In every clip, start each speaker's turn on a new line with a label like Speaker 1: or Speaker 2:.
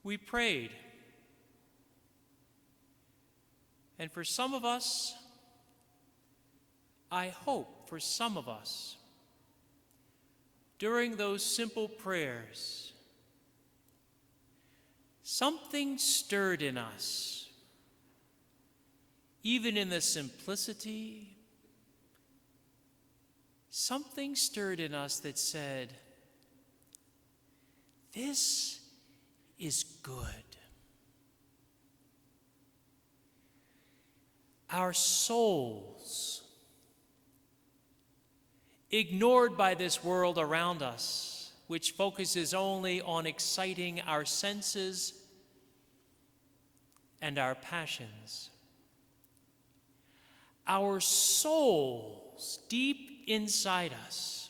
Speaker 1: we prayed. And for some of us, I hope for some of us, during those simple prayers, something stirred in us, even in the simplicity. Something stirred in us that said, this is good. Our souls, ignored by this world around us, which focuses only on exciting our senses and our passions. Our souls, deep inside us,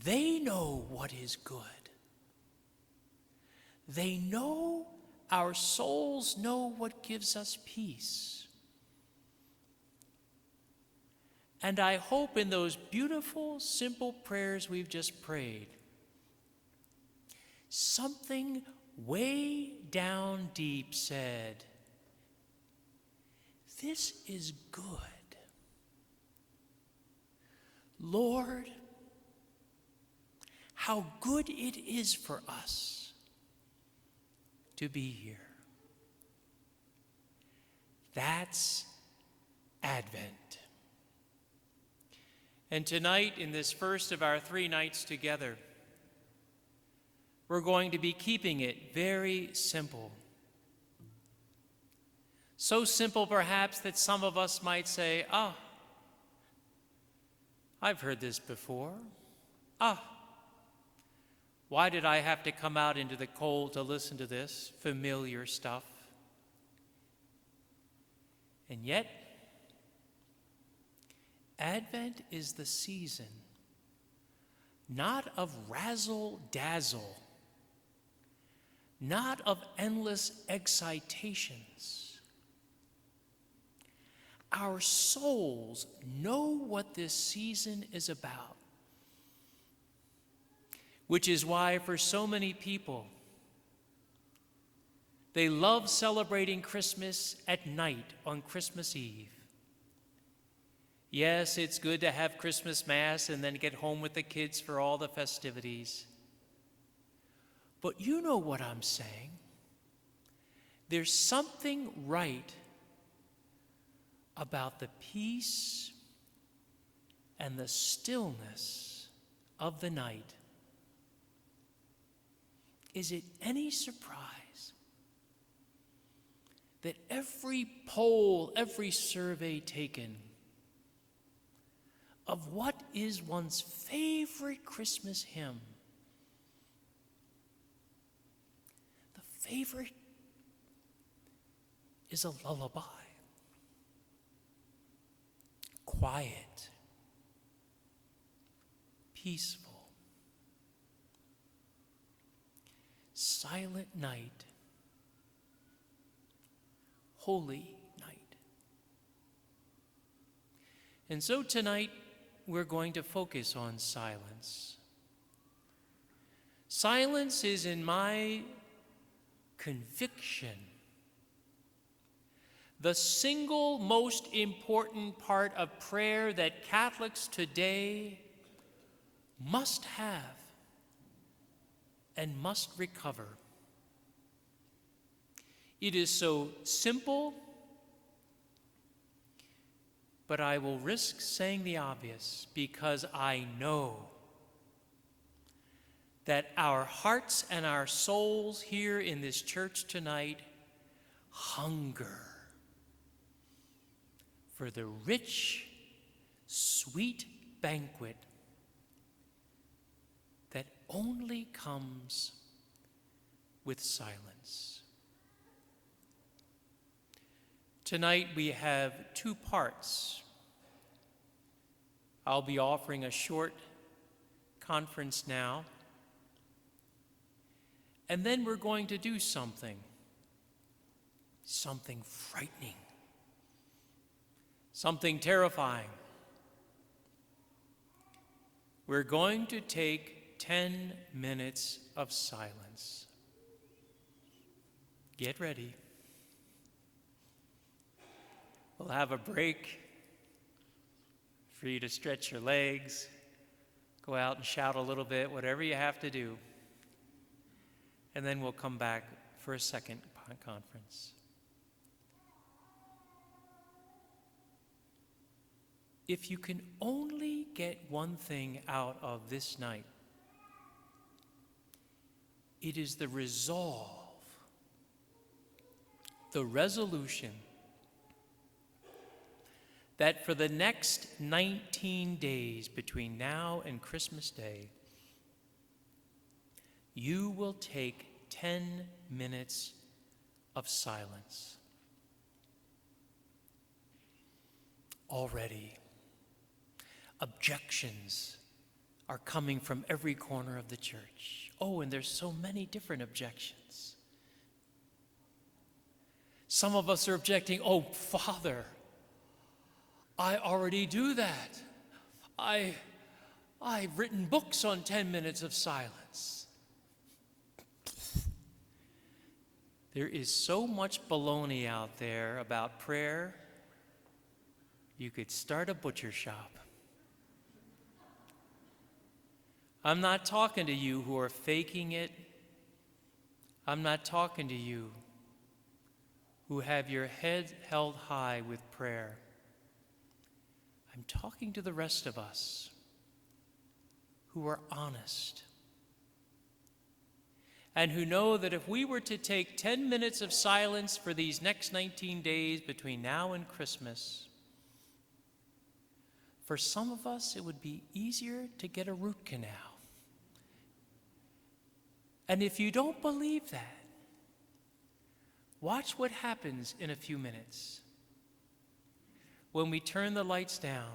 Speaker 1: they know what is good. They know, our souls know what gives us peace. And I hope in those beautiful, simple prayers we've just prayed, something way down deep said, this is good. Lord, how good it is for us to be here. That's Advent. And tonight, in this first of our 3 nights together, we're going to be keeping it very simple. So simple, perhaps, that some of us might say, I've heard this before. Why did I have to come out into the cold to listen to this familiar stuff? And yet, Advent is the season, not of razzle-dazzle, not of endless excitations. Our souls know what this season is about, which is why for so many people, they love celebrating Christmas at night on Christmas Eve. Yes, it's good to have Christmas Mass and then get home with the kids for all the festivities. But you know what I'm saying. There's something right about the peace and the stillness of the night. Is it any surprise that every poll, every survey taken of what is one's favorite Christmas hymn, the favorite is a lullaby. Quiet, peaceful, silent night, holy night. And so tonight, we're going to focus on silence. Silence is, in my conviction, the single most important part of prayer that Catholics today must have and must recover. It is so simple, but I will risk saying the obvious because I know that our hearts and our souls here in this church tonight hunger for the rich, sweet banquet that only comes with silence. Tonight we have 2 parts. I'll be offering a short conference now, and then we're going to do something frightening, something terrifying. We're going to take 10 minutes of silence. get ready. We'll have a break for you to stretch your legs, go out and shout a little bit, whatever you have to do. And then we'll come back for a second conference. If you can only get one thing out of this night, it is the resolve, the resolution that for the next 19 days between now and Christmas Day, you will take 10 minutes of silence. Already, objections are coming from every corner of the church. Oh, and there's so many different objections. Some of us are objecting, oh, Father, I already do that. I've written books on 10 minutes of silence. There is so much baloney out there about prayer, you could start a butcher shop. I'm not talking to you who are faking it. I'm not talking to you who have your head held high with prayer. I'm talking to the rest of us who are honest and who know that if we were to take 10 minutes of silence for these next 19 days between now and Christmas, for some of us it would be easier to get a root canal. And if you don't believe that, watch what happens in a few minutes. When we turn the lights down,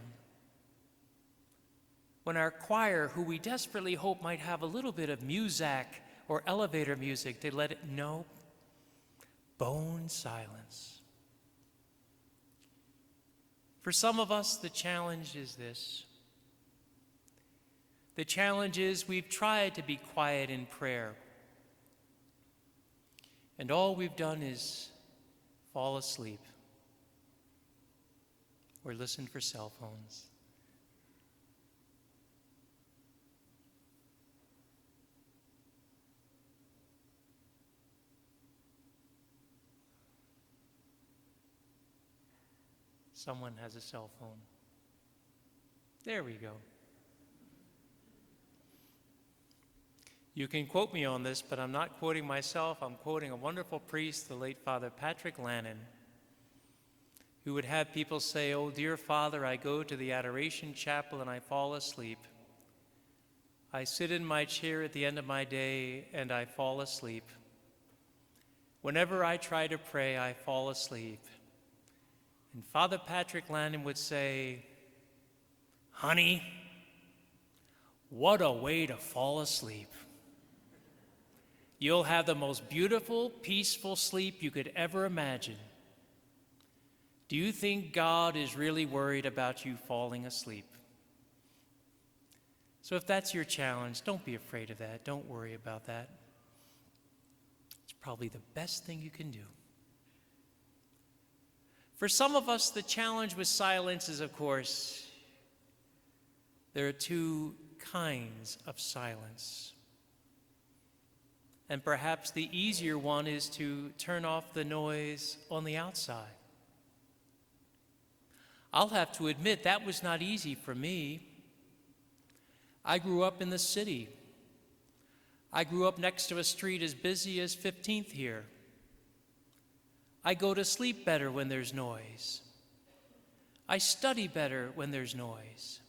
Speaker 1: when our choir, who we desperately hope might have a little bit of muzak or elevator music, they let it know, bone silence. For some of us, the challenge is this. The challenge is we've tried to be quiet in prayer, and all we've done is fall asleep or listen for cell phones. Someone has a cell phone. There we go. You can quote me on this, but I'm not quoting myself. I'm quoting a wonderful priest, the late Father Patrick Lannon, who would have people say, "Oh, dear Father, I go to the Adoration Chapel and I fall asleep. I sit in my chair at the end of my day and I fall asleep. Whenever I try to pray, I fall asleep." And Father Patrick Lannon would say, "Honey, what a way to fall asleep. You'll have the most beautiful, peaceful sleep you could ever imagine. Do you think God is really worried about you falling asleep?" So if that's your challenge, don't be afraid of that. Don't worry about that. It's probably the best thing you can do. For some of us, the challenge with silence is, of course, there are two kinds of silence. And perhaps the easier one is to turn off the noise on the outside. I'll have to admit that was not easy for me. I grew up in the city. I grew up next to a street as busy as 15th here. I go to sleep better when there's noise. I study better when there's noise.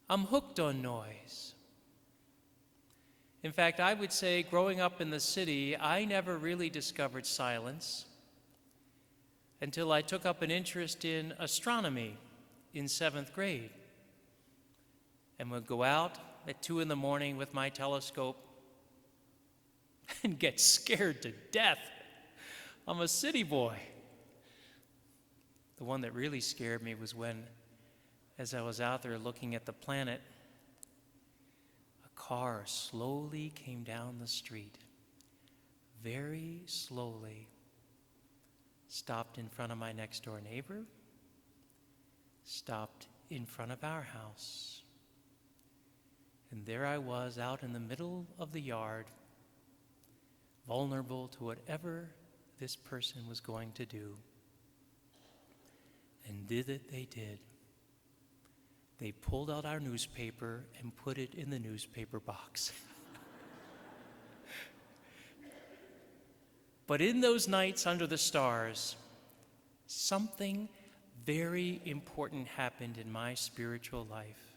Speaker 1: I'm hooked on noise. In fact, I would say growing up in the city, I never really discovered silence until I took up an interest in astronomy in 7th grade and would go out at 2 a.m. with my telescope and get scared to death. I'm a city boy. The one that really scared me was when, as I was out there looking at the planet, a car slowly came down the street, very slowly stopped in front of my next door neighbor, stopped in front of our house. And there I was out in the middle of the yard, vulnerable to whatever this person was going to do. And did it, they did. They pulled out our newspaper and put it in the newspaper box. But in those nights under the stars, something very important happened in my spiritual life.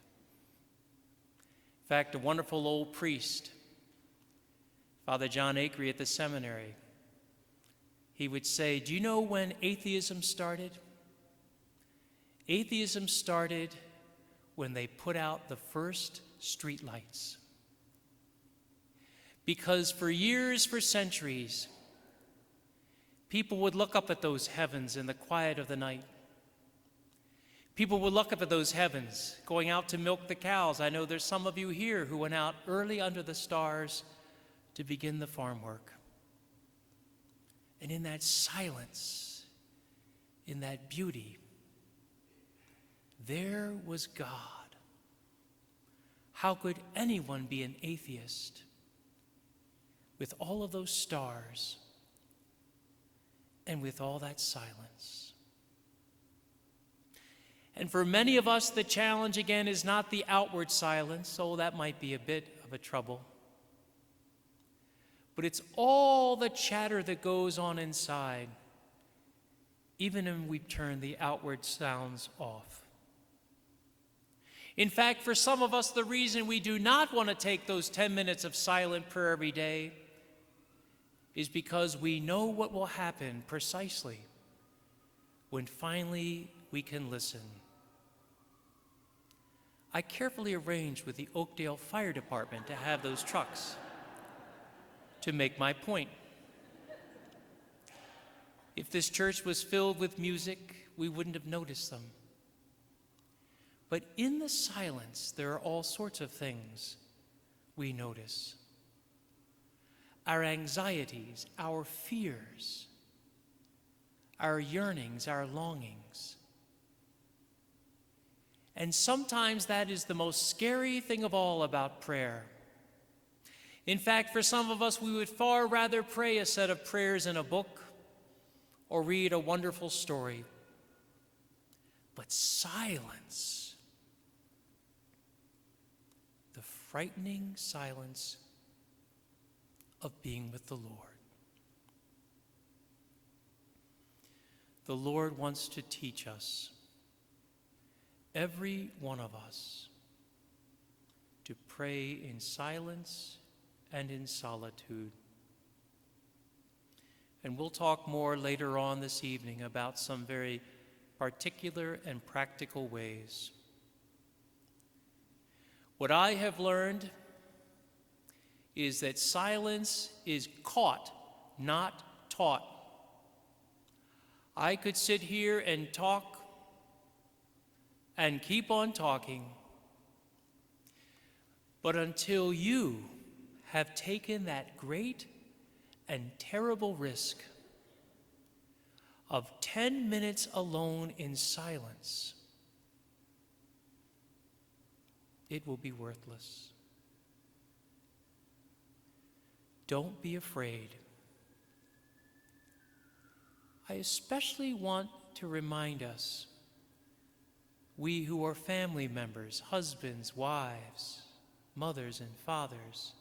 Speaker 1: In fact, a wonderful old priest, Father John Akery at the seminary, he would say, do you know when atheism started? Atheism started when they put out the first streetlights. Because for years, for centuries, people would look up at those heavens in the quiet of the night. People would look up at those heavens, going out to milk the cows. I know there's some of you here who went out early under the stars to begin the farm work. And in that silence, in that beauty, there was God. How could anyone be an atheist with all of those stars and with all that silence? And for many of us, the challenge again is not the outward silence, oh, that might be a bit of a trouble. But it's all the chatter that goes on inside, even when we turn the outward sounds off. In fact, for some of us, the reason we do not want to take those 10 minutes of silent prayer every day is because we know what will happen precisely when finally we can listen. I carefully arranged with the Oakdale Fire Department to have those trucks to make my point. If this church was filled with music, we wouldn't have noticed them. But in the silence, there are all sorts of things we notice. Our anxieties, our fears, our yearnings, our longings. And sometimes that is the most scary thing of all about prayer. In fact, for some of us, we would far rather pray a set of prayers in a book or read a wonderful story. But silence, the frightening silence of being with the Lord. The Lord wants to teach us, every one of us, to pray in silence and in solitude. And we'll talk more later on this evening about some very particular and practical ways. What I have learned is that silence is caught, not taught. I could sit here and talk and keep on talking, but until you have taken that great and terrible risk of 10 minutes alone in silence, it will be worthless. Don't be afraid. I especially want to remind us, we who are family members, husbands, wives, mothers and fathers,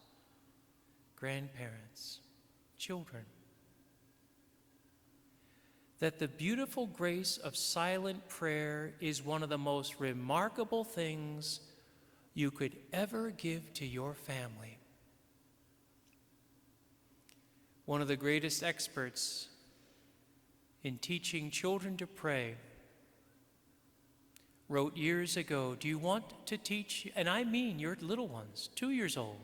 Speaker 1: grandparents, children, that the beautiful grace of silent prayer is one of the most remarkable things you could ever give to your family. One of the greatest experts in teaching children to pray wrote years ago, do you want to teach, and I mean your little ones, 2 years old,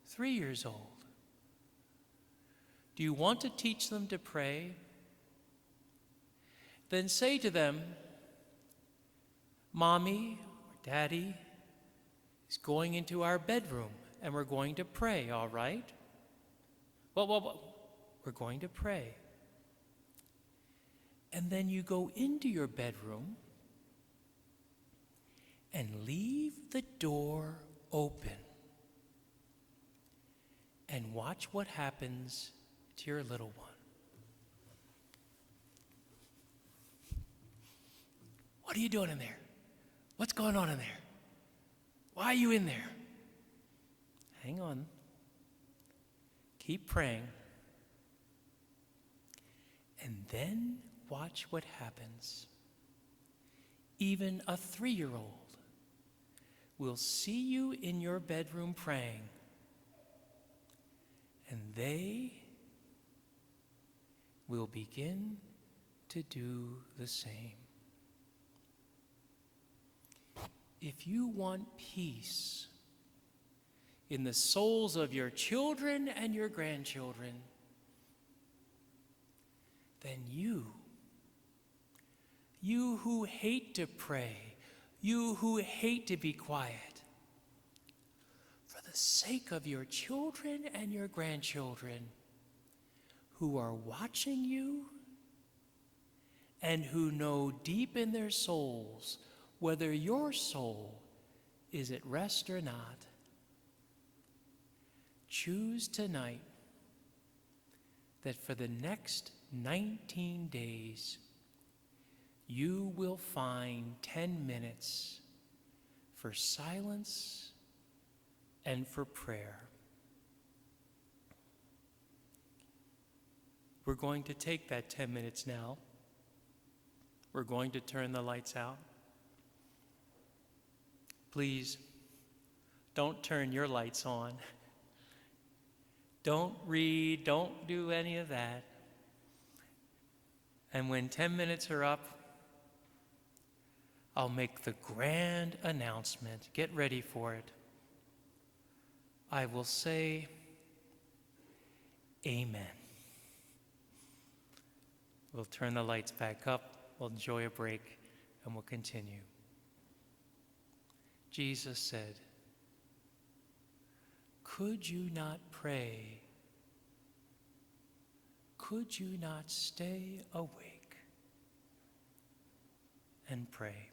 Speaker 1: 3 years old, do you want to teach them to pray? Then say to them, Mommy or Daddy is going into our bedroom and we're going to pray, all right? Well, we're going to pray. And then you go into your bedroom and leave the door open and watch what happens to your little one. What are you doing in there? What's going on in there? Why are you in there? Hang on. Keep praying. And then watch what happens. Even a 3-year-old will see you in your bedroom praying, and they will begin to do the same. If you want peace in the souls of your children and your grandchildren, then you who hate to pray, you who hate to be quiet, for the sake of your children and your grandchildren who are watching you and who know deep in their souls whether your soul is at rest or not, choose tonight that for the next 19 days, you will find 10 minutes for silence and for prayer. We're going to take that 10 minutes now. We're going to turn the lights out. Please, don't turn your lights on. Don't read, don't do any of that. And when 10 minutes are up, I'll make the grand announcement. Get ready for it. I will say, Amen. We'll turn the lights back up, we'll enjoy a break, and we'll continue. Jesus said, "Could you not pray? Could you not stay awake and pray?"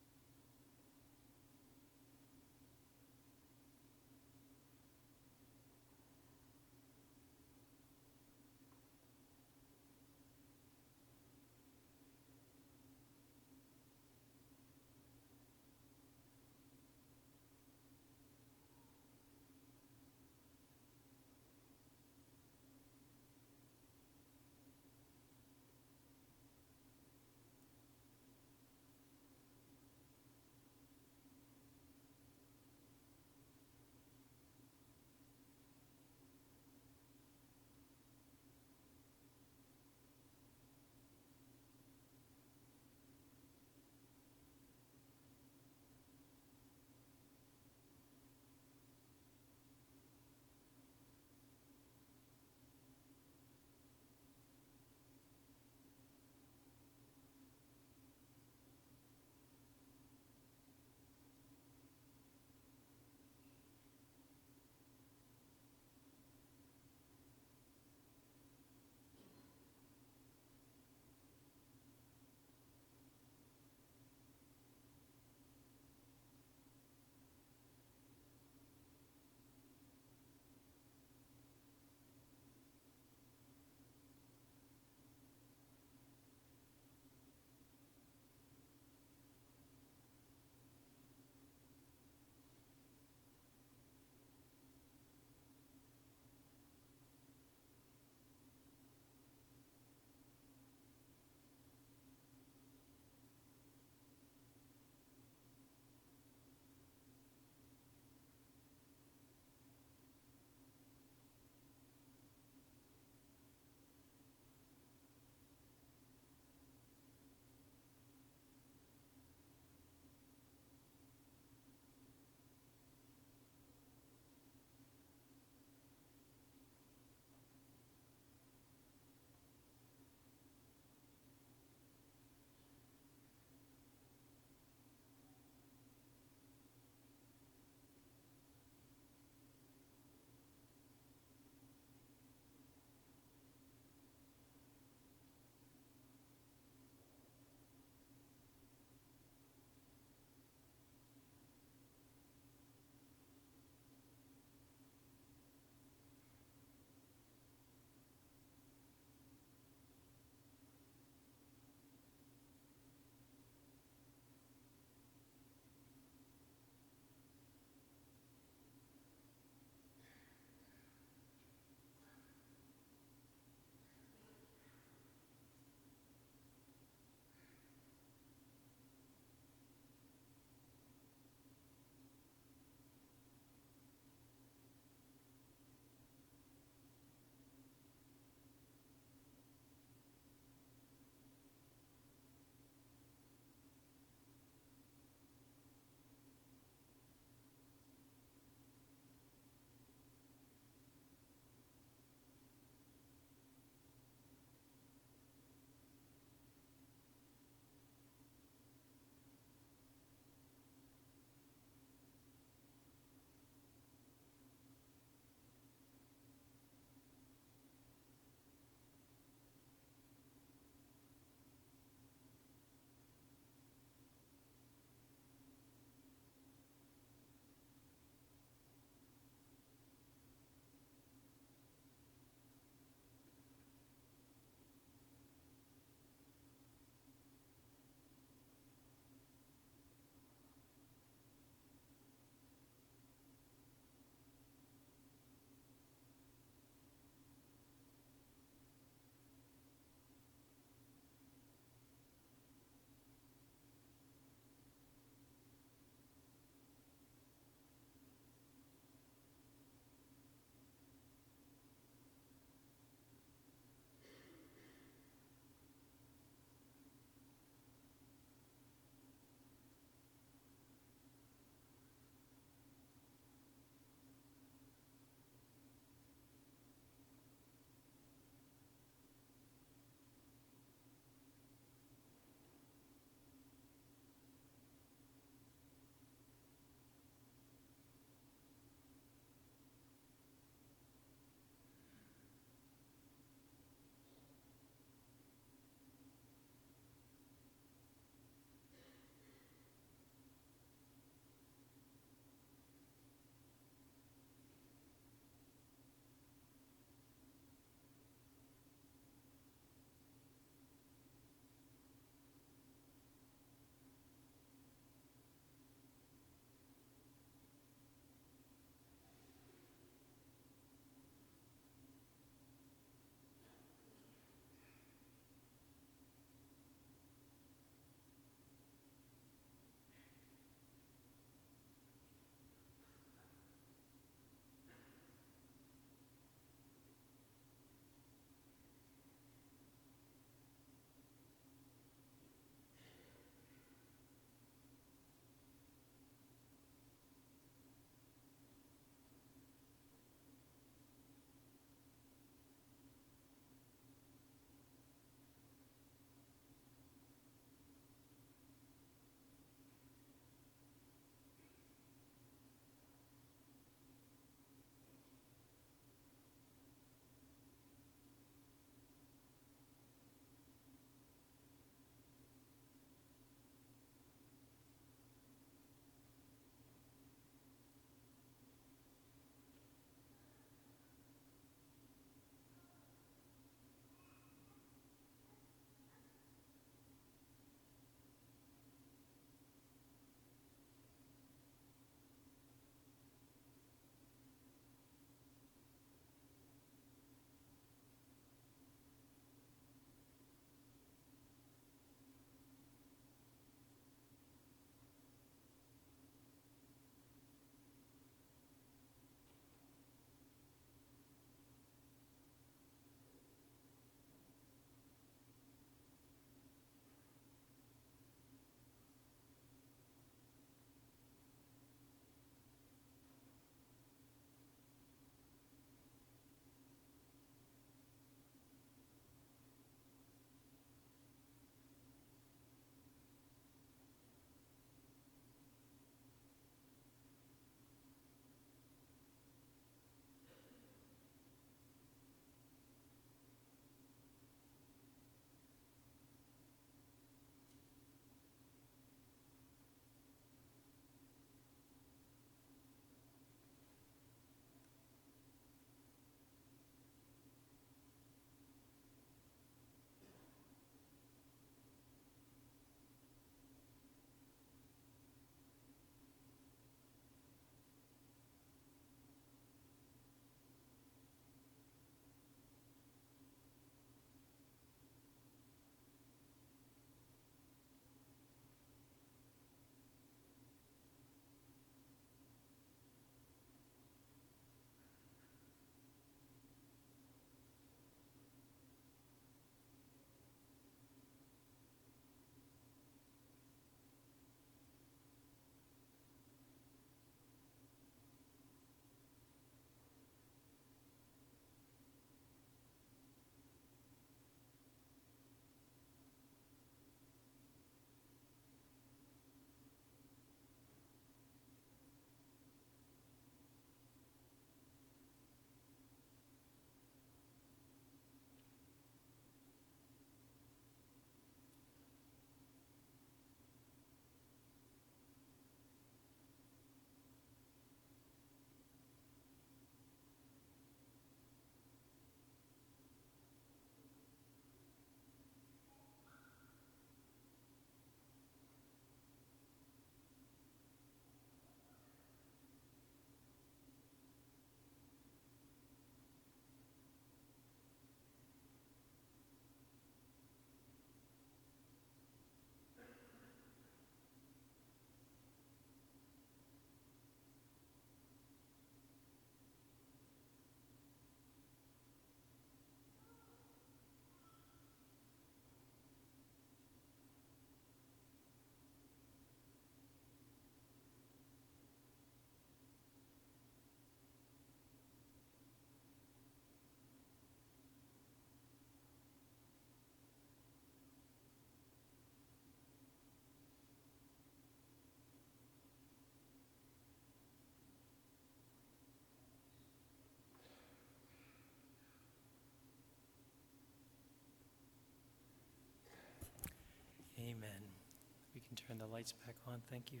Speaker 1: turn the lights back on. Thank you.